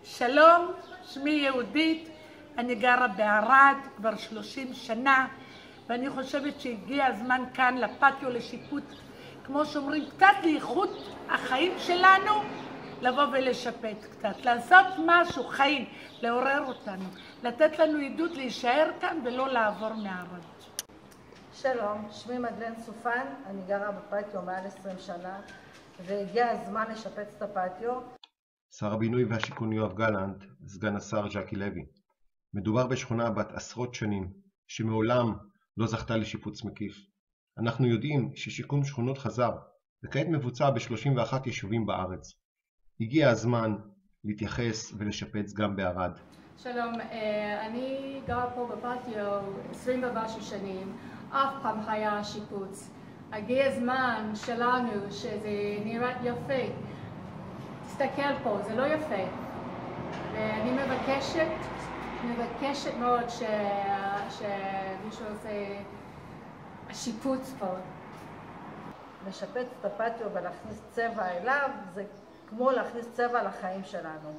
שלום, שמי יהודית, אני גרה בערד כבר 30 שנה ואני חושבת שהגיע הזמן כאן לפטיו לשיפוט, כמו שאומרים, קצת לאיכות החיים שלנו, לבוא ולשפט קצת, לעשות משהו, חיים, לעורר אותנו, לתת לנו עידוד להישאר כאן ולא לעבור מערד. שלום, שמי מדלן סופן, אני גרה בפטיו מעל 20 שנה והגיע הזמן לשפץ את הפטיו. שר הבינוי והשיכון יואב גלנט, סגן השר ז'קי לוי. מדובר בשכונה בת עשרות שנים, שמעולם לא זכתה לשיפוץ מקיף. אנחנו יודעים ששיקום שכונות חזר, וכעת מבוצע ב-31 יישובים בארץ. הגיע הזמן להתייחס ולשפץ גם בערד. שלום, אני גרה פה בפטיו 20 ומשהו שנים, אף פעם היה שיפוץ. הגיע הזמן שלנו שזה נראה יפה. תסתכל פה, זה לא יפה. ואני מבקשת מאוד שמישהו עושה שיפוץ פה. לשפץ את הפטיו ולהכניס צבע אליו זה כמו להכניס צבע לחיים שלנו.